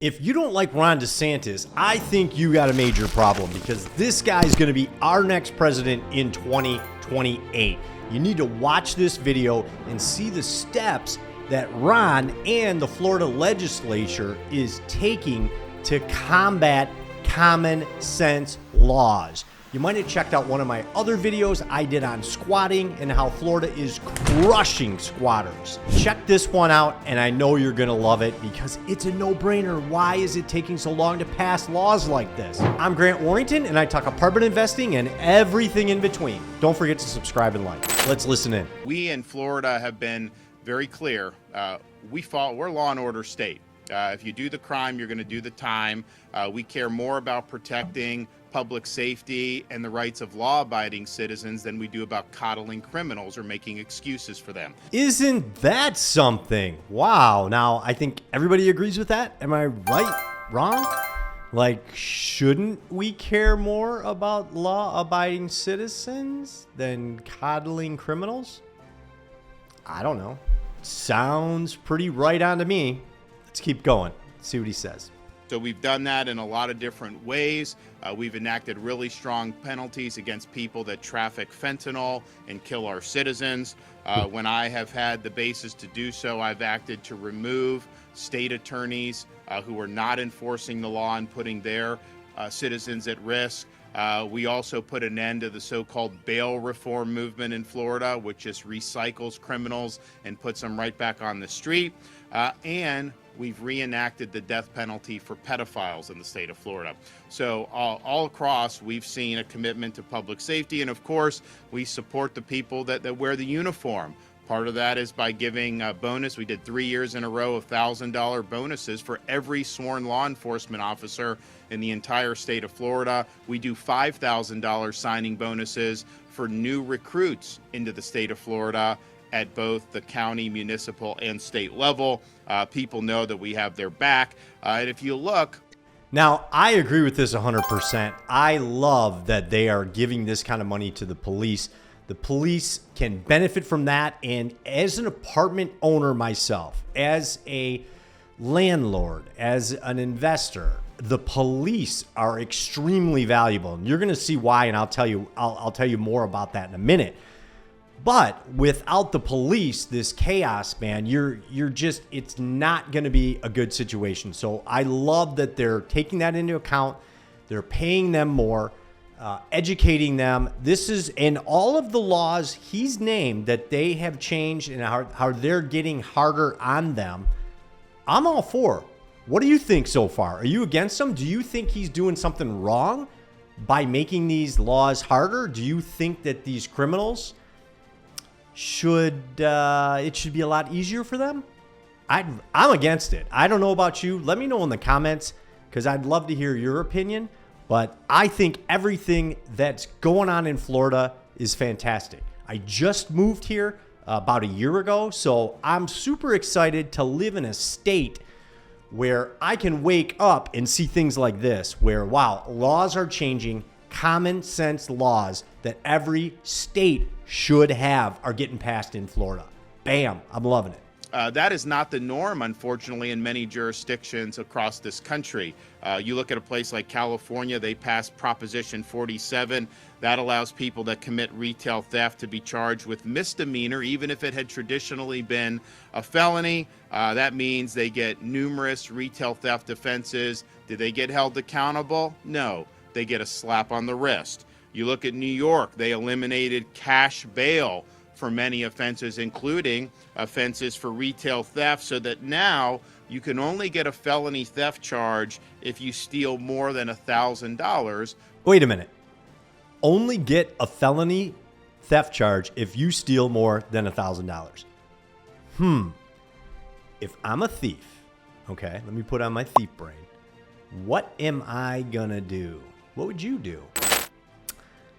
If you don't like Ron DeSantis, I think you got a major problem because this guy is going to be our next president in 2028. You need to watch this video and see the steps that Ron and the Florida legislature is taking to combat common sense laws. You might have checked out one of my other videos I did on squatting and how Florida is crushing squatters. Check this one out, and I know you're gonna love it because it's a no-brainer. Why is it taking so long to pass laws like this? I'm Grant Warrington, and I talk apartment investing and everything in between. Don't forget to subscribe and like. Let's listen in. We in Florida have been very clear. We're a law and order state. If you do the crime, you're going to do the time. We care more about protecting public safety and the rights of law-abiding citizens than we do about coddling criminals or making excuses for them. Isn't that something? Wow. Now, I think everybody agrees with that. Am I right? Wrong? Like, shouldn't we care more about law-abiding citizens than coddling criminals? I don't know. Sounds pretty right on to me. Let's keep going. See what he says. So we've done that in a lot of different ways. We've enacted really strong penalties against people that traffic fentanyl and kill our citizens. When I have had the basis to do so, I've acted to remove state attorneys who are not enforcing the law and putting their citizens at risk. We also put an end to the so-called bail reform movement in Florida, which just recycles criminals and puts them right back on the street. And we've reenacted the death penalty for pedophiles in the state of Florida. So all across, we've seen a commitment to public safety. And of course, we support the people that wear the uniform. Part of that is by giving a bonus. We did 3 years in a row of $1,000 bonuses for every sworn law enforcement officer in the entire state of Florida. We do $5,000 signing bonuses for new recruits into the state of Florida at both the county, municipal, and state level. People know that we have their back. And if you look, now, I agree with this 100%. I love that they are giving this kind of money to the police. The police can benefit from that. And as an apartment owner myself, as a landlord, as an investor, the police are extremely valuable. And you're going to see why, and I'll tell you more about that in a minute. But without the police, this chaos, man, it's not going to be a good situation. So I love that they're taking that into account. They're paying them more, educating them. This is in all of the laws he's named that they have changed and how they're getting harder on them. I'm all for. What do you think so far? Are you against him? Do you think he's doing something wrong by making these laws harder? Do you think that these criminals should be a lot easier for them? I'm against it. I don't know about you. Let me know in the comments because I'd love to hear your opinion. But I think everything that's going on in Florida is fantastic. I just moved here about a year ago, so I'm super excited to live in a state where I can wake up and see things like this, where, wow, laws are changing, common sense laws that every state should have are getting passed in Florida. Bam, I'm loving it. That is not the norm, unfortunately, in many jurisdictions across this country. You look at a place like California, they passed Proposition 47. That allows people that commit retail theft to be charged with misdemeanor, even if it had traditionally been a felony. That means they get numerous retail theft offenses. Do they get held accountable? No, they get a slap on the wrist. You look at New York, they eliminated cash bail for many offenses, including offenses for retail theft, so that now you can only get a felony theft charge if you steal more than $1,000. Wait a minute. Only get a felony theft charge if you steal more than $1,000. If I'm a thief, okay, let me put on my thief brain. What am I gonna do? What would you do?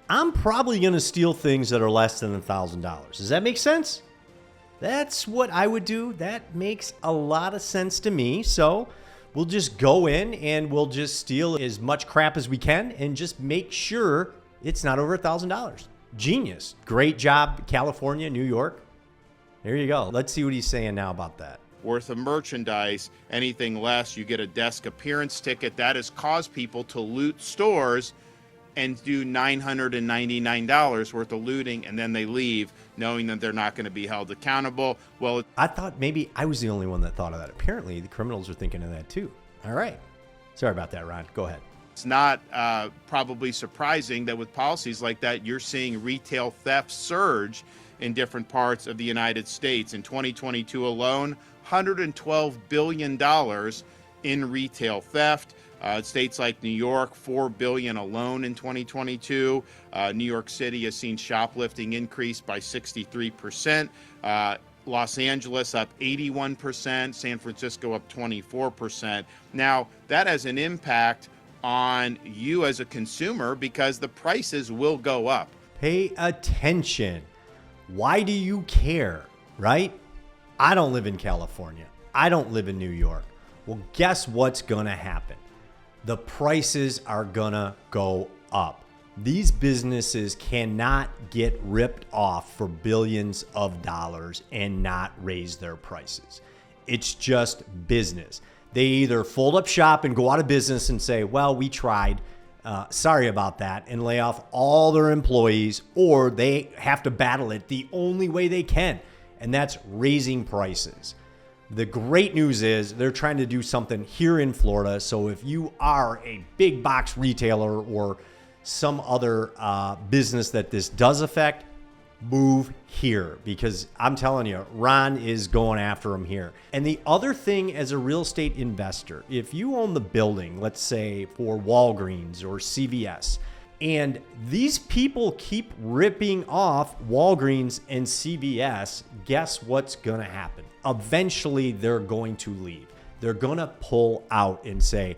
I'm probably going to steal things that are less than $1,000. Does that make sense? That's what I would do. That makes a lot of sense to me. So we'll just go in and we'll just steal as much crap as we can and just make sure it's not over $1,000. Genius. Great job, California, New York. There you go. Let's see what he's saying now about that. worth of merchandise. Anything less, you get a desk appearance ticket. That has caused people to loot stores and do $999 worth of looting, and then they leave knowing that they're not going to be held accountable. Well, I thought maybe I was the only one that thought of that. Apparently, the criminals are thinking of that too. All right. Sorry about that, Ron. Go ahead. it's not probably surprising that with policies like that, you're seeing retail theft surge in different parts of the United States. In 2022 alone, $112 billion in retail theft. States like New York, $4 billion alone in 2022. New York City has seen shoplifting increase by 63%. Los Angeles up 81%. San Francisco up 24%. Now, that has an impact on you as a consumer because the prices will go up. Pay attention. Why do you care, right? I don't live in California. I don't live in New York. Well, guess what's going to happen? The prices are going to go up. These businesses cannot get ripped off for billions of dollars and not raise their prices. It's just business. They either fold up shop and go out of business and say, well, we tried. Sorry about that, and lay off all their employees, or they have to battle it the only way they can, and that's raising prices. The great news is they're trying to do something here in Florida. So if you are a big box retailer or some other business that this does affect, move here, because I'm telling you, Ron is going after them here. And the other thing, as a real estate investor, if you own the building, let's say for Walgreens or CVS, and these people keep ripping off Walgreens and CVS, guess what's going to happen? Eventually, they're going to leave. They're going to pull out and say,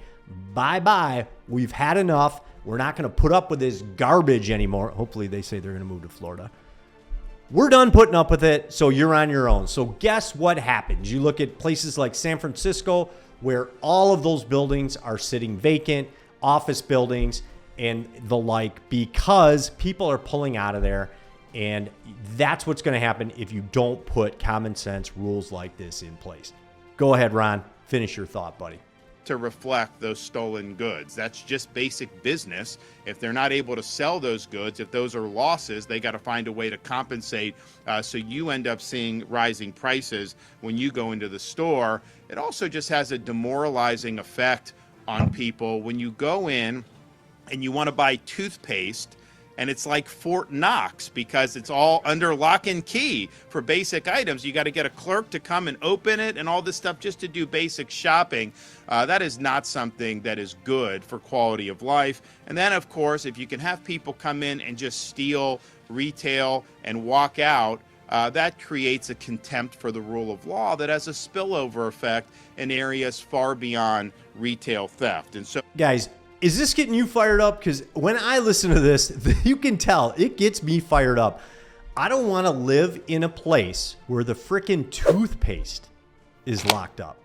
bye-bye, we've had enough. We're not going to put up with this garbage anymore. Hopefully, they say they're going to move to Florida. We're done putting up with it, so you're on your own. So guess what happens? You look at places like San Francisco, where all of those buildings are sitting vacant, office buildings, and the like, because people are pulling out of there. And that's what's going to happen if you don't put common sense rules like this in place. Go ahead, Ron. Finish your thought, buddy. To reflect those stolen goods. That's just basic business. If they're not able to sell those goods, if those are losses, they got to find a way to compensate. So you end up seeing rising prices when you go into the store. It also just has a demoralizing effect on people when you go in and you want to buy toothpaste, and it's like Fort Knox because it's all under lock and key for basic items. You got to get a clerk to come and open it and all this stuff just to do basic shopping. That is not something that is good for quality of life. And then, of course, if you can have people come in and just steal retail and walk out, that creates a contempt for the rule of law that has a spillover effect in areas far beyond retail theft. And so, guys, is this getting you fired up? Because when I listen to this, you can tell it gets me fired up. I don't want to live in a place where the frickin' toothpaste is locked up.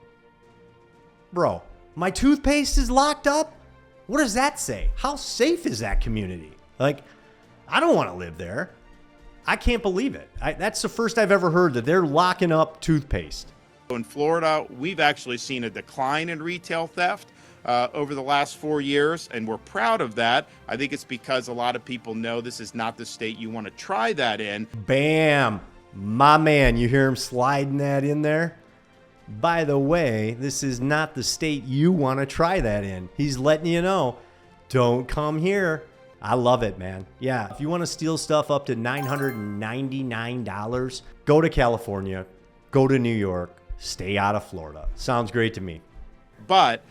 Bro, my toothpaste is locked up? What does that say? How safe is that community? Like, I don't want to live there. I can't believe it. That's the first I've ever heard that they're locking up toothpaste. in Florida, we've actually seen a decline in retail theft over the last 4 years, and we're proud of that. I think it's because a lot of people know this is not the state you want to try that in. Bam. My man, you hear him sliding that in there? By the way, this is not the state you want to try that in. He's letting you know, don't come here. I love it, man. Yeah, if you want to steal stuff up to $999, go to California, go to New York, stay out of Florida. Sounds great to me. But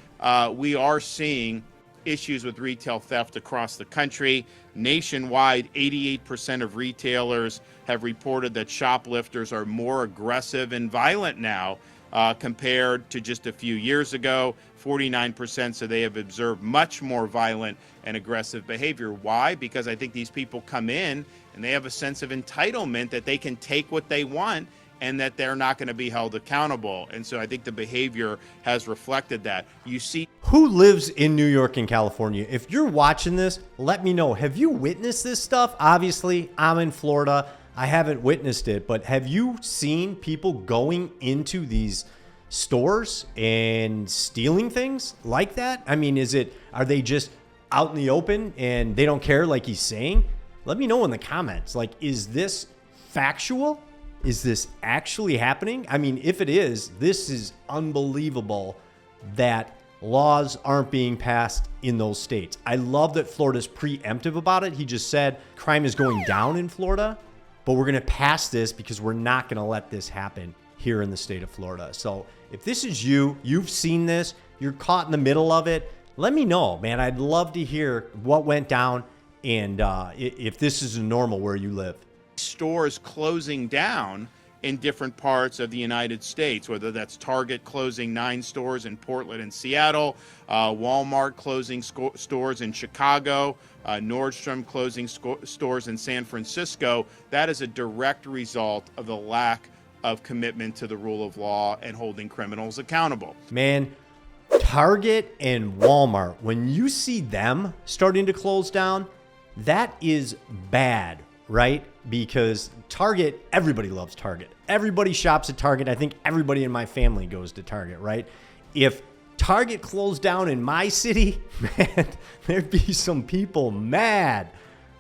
we are seeing issues with retail theft across the country. Nationwide, 88% of retailers have reported that shoplifters are more aggressive and violent now compared to just a few years ago. 49% say they have observed much more violent and aggressive behavior. Why? Because I think these people come in and they have a sense of entitlement that they can take what they want and that they're not going to be held accountable. And so I think the behavior has reflected that. You see, who lives in New York and California? If you're watching this, let me know. Have you witnessed this stuff? Obviously, I'm in Florida. I haven't witnessed it, but have you seen people going into these stores and stealing things like that? I mean, are they just out in the open and they don't care like he's saying? Let me know in the comments. Like, is this factual? Is this actually happening? I mean, if it is, this is unbelievable that laws aren't being passed in those states. I love that Florida's preemptive about it. He just said crime is going down in Florida, but we're going to pass this because we're not going to let this happen here in the state of Florida. So if this is you've seen this, you're caught in the middle of it, let me know, man. I'd love to hear what went down and if this is normal where you live. Stores closing down in different parts of the United States, whether that's Target closing 9 stores in Portland and Seattle, Walmart closing stores in Chicago, Nordstrom closing stores in San Francisco. That is a direct result of the lack of commitment to the rule of law and holding criminals accountable. Man, Target and Walmart, when you see them starting to close down, that is bad, right? Because Target, everybody loves Target. Everybody shops at Target. I think everybody in my family goes to Target, right? If Target closed down in my city, man, there'd be some people mad,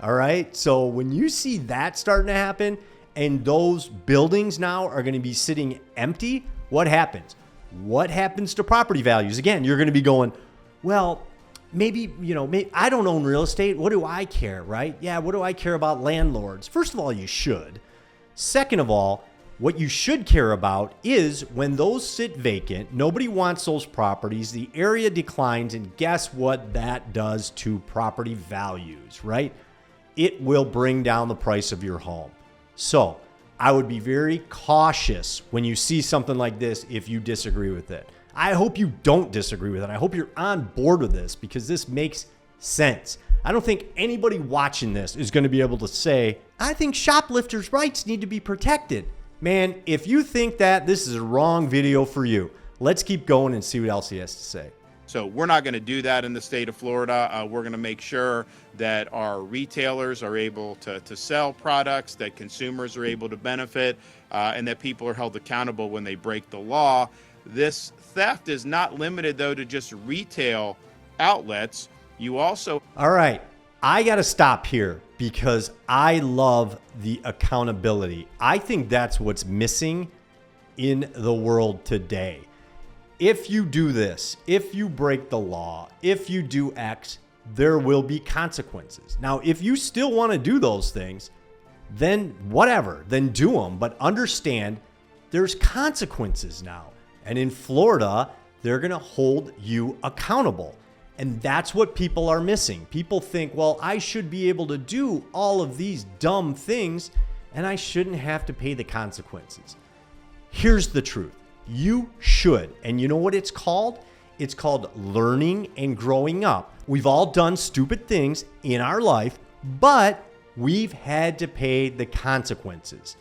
all right? So when you see that starting to happen and those buildings now are going to be sitting empty, what happens? What happens to property values? Again, you're going to be going, well, maybe I don't own real estate. What do I care, right? Yeah, what do I care about landlords? First of all, you should. Second of all, what you should care about is when those sit vacant, nobody wants those properties, the area declines, and guess what that does to property values, right? It will bring down the price of your home. So I would be very cautious when you see something like this if you disagree with it. I hope you don't disagree with it. I hope you're on board with this because this makes sense. I don't think anybody watching this is going to be able to say, I think shoplifters' rights need to be protected. Man, if you think that, this is a wrong video for you. Let's keep going and see what else he has to say. So we're not going to do that in the state of Florida. We're going to make sure that our retailers are able to sell products, that consumers are able to benefit, and that people are held accountable when they break the law. This theft is not limited, though, to just retail outlets. You also... All right, I got to stop here because I love the accountability. I think that's what's missing in the world today. If you do this, if you break the law, if you do X, there will be consequences. Now, if you still want to do those things, then whatever, then do them. But understand there's consequences now. And in Florida, they're going to hold you accountable. And that's what people are missing. People think, well, I should be able to do all of these dumb things and I shouldn't have to pay the consequences. Here's the truth. You should. And you know what it's called? It's called learning and growing up. We've all done stupid things in our life, but we've had to pay the consequences.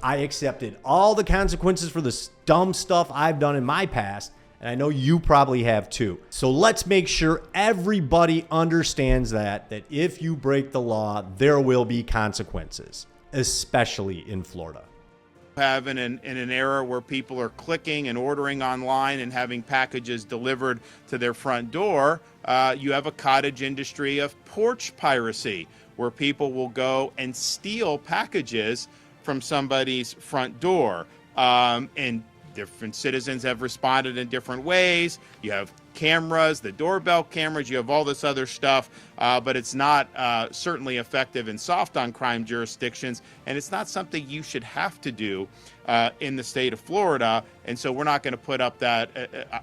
I accepted all the consequences for the dumb stuff I've done in my past, and I know you probably have too. So let's make sure everybody understands that if you break the law, there will be consequences, especially in Florida. Have in an era where people are clicking and ordering online and having packages delivered to their front door, you have a cottage industry of porch piracy, where people will go and steal packages from somebody's front door. And different citizens have responded in different ways. You have cameras, the doorbell cameras, you have all this other stuff, but it's not certainly effective and soft on crime jurisdictions, and it's not something you should have to do in the state of Florida, and so we're not going to put up that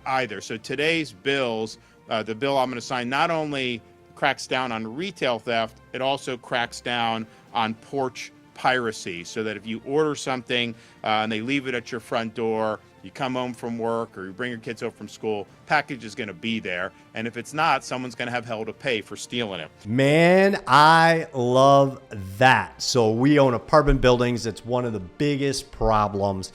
either. So today's bills, the bill I'm going to sign, not only cracks down on retail theft, it also cracks down on porch piracy, so that if you order something and they leave it at your front door, you come home from work or you bring your kids home from school, package is going to be there. And if it's not, someone's going to have hell to pay for stealing it. Man, I love that. So we own apartment buildings. It's one of the biggest problems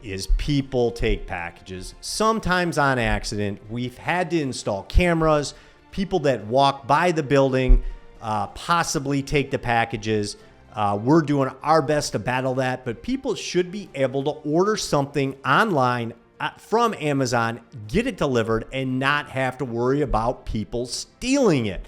is people take packages, sometimes on accident. We've had to install cameras. People that walk by the building possibly take the packages. We're doing our best to battle that, but people should be able to order something online from Amazon, get it delivered, and not have to worry about people stealing it.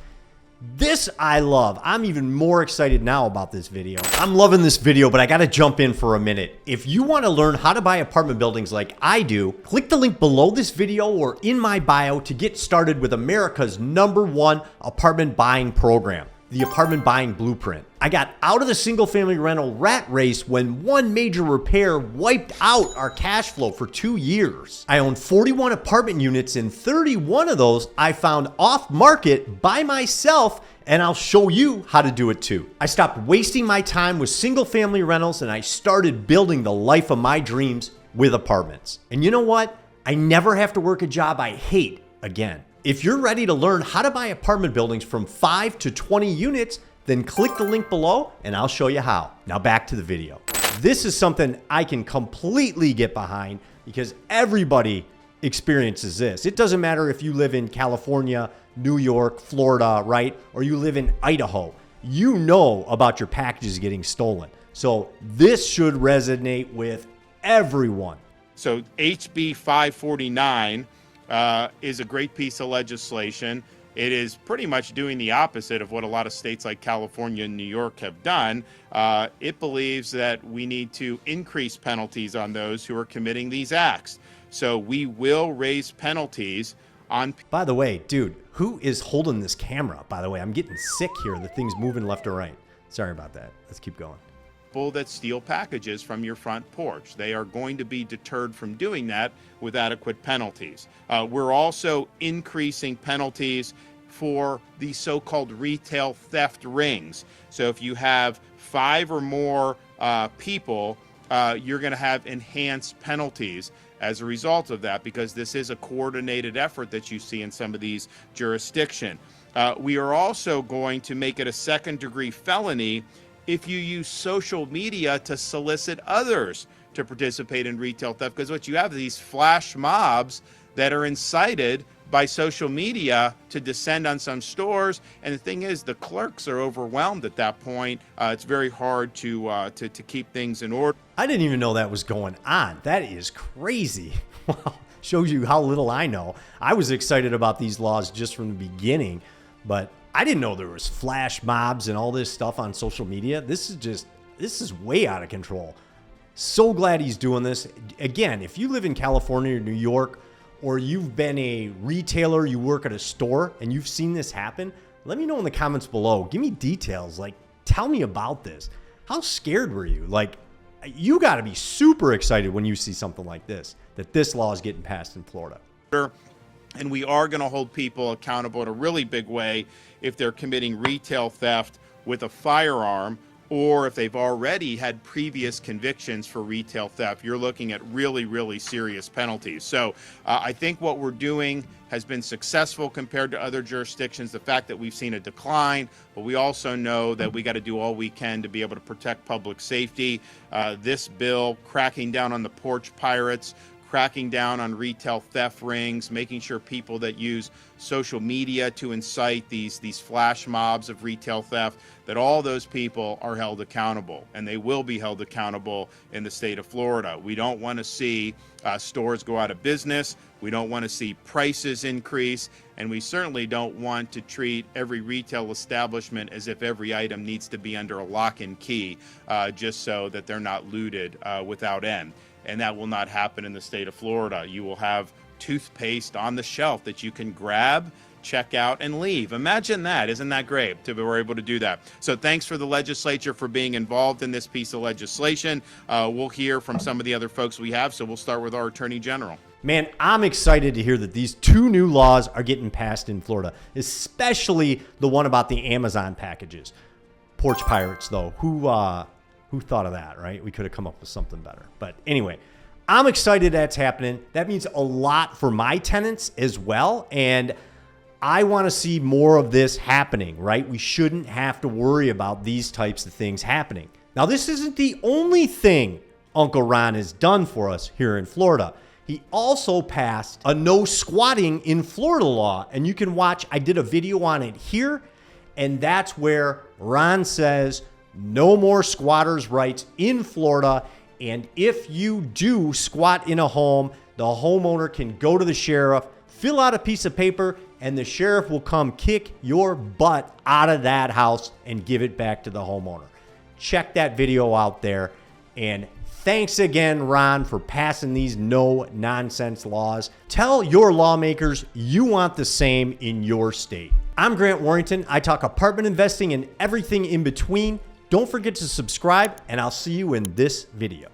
This I love. I'm even more excited now about this video. I'm loving this video, but I got to jump in for a minute. If you want to learn how to buy apartment buildings like I do, click the link below this video or in my bio to get started with America's #1 apartment buying program, the Apartment Buying Blueprint. I got out of the single family rental rat race when one major repair wiped out our cash flow for 2 years. I own 41 apartment units, and 31 of those I found off market by myself, and I'll show you how to do it too. I stopped wasting my time with single family rentals, and I started building the life of my dreams with apartments. And you know what? I never have to work a job I hate again. If you're ready to learn how to buy apartment buildings from 5 to 20 units, then click the link below and I'll show you how. Now back to the video. This is something I can completely get behind because everybody experiences this. It doesn't matter if you live in California, New York, Florida, right? Or you live in Idaho. You know about your packages getting stolen. So this should resonate with everyone. So HB 549 is a great piece of legislation. It is pretty much doing the opposite of what a lot of states like California and New York have done. It believes that we need to increase penalties on those who are committing these acts. So we will raise penalties on... By the way, dude, who is holding this camera? By the way, I'm getting sick here. The thing's moving left or right. Sorry about that. Let's keep going. People that steal packages from your front porch. They are going to be deterred from doing that with adequate penalties. We're also increasing penalties for the so-called retail theft rings. So if you have 5 or more people, you're going to have enhanced penalties as a result of that, because this is a coordinated effort that you see in some of these jurisdictions. We are also going to make it a second-degree felony if you use social media to solicit others to participate in retail theft, because what you have is these flash mobs that are incited by social media to descend on some stores. And the thing is, the clerks are overwhelmed at that point. It's very hard to keep things in order. I didn't even know that was going on. That is crazy. Wow. Shows you how little I know. I was excited about these laws just from the beginning, but I didn't know there was flash mobs and all this stuff on social media. This is way out of control. So glad he's doing this. Again, if you live in California or New York, or you've been a retailer, you work at a store, and you've seen this happen, let me know in the comments below. Give me details. Like, tell me about this. How scared were you? Like, you got to be super excited when you see something like this, that this law is getting passed in Florida. And we are going to hold people accountable in a really big way if they're committing retail theft with a firearm, or if they've already had previous convictions for retail theft. You're looking at really, really serious penalties. So I think what we're doing has been successful compared to other jurisdictions. The fact that we've seen a decline, but we also know that we got to do all we can to be able to protect public safety. This bill, cracking down on the porch pirates, cracking down on retail theft rings, making sure people that use social media to incite these flash mobs of retail theft, that all those people are held accountable, and they will be held accountable in the state of Florida. We don't want to see stores go out of business. We don't want to see prices increase, and we certainly don't want to treat every retail establishment as if every item needs to be under a lock and key just so that they're not looted without end. And that will not happen in the state of Florida. You will have toothpaste on the shelf that you can grab, check out, and leave. Imagine that. Isn't that great to be able to do that? So thanks for the legislature for being involved in this piece of legislation. We'll hear from some of the other folks we have, so we'll start with our Attorney General. Man, I'm excited to hear that these 2 new laws are getting passed in Florida, especially the one about the Amazon packages. Porch pirates, though, who thought of that, right? We could have come up with something better. But anyway, I'm excited that's happening. That means a lot for my tenants as well. And I want to see more of this happening, right? We shouldn't have to worry about these types of things happening. Now, this isn't the only thing Uncle Ron has done for us here in Florida. He also passed a no squatting in Florida law. And you can watch, I did a video on it here. And that's where Ron says no more squatters' rights in Florida. And if you do squat in a home, the homeowner can go to the sheriff, fill out a piece of paper, and the sheriff will come kick your butt out of that house and give it back to the homeowner. Check that video out there. And thanks again, Ron, for passing these no-nonsense laws. Tell your lawmakers you want the same in your state. I'm Grant Warrington. I talk apartment investing and everything in between. Don't forget to subscribe, and I'll see you in this video.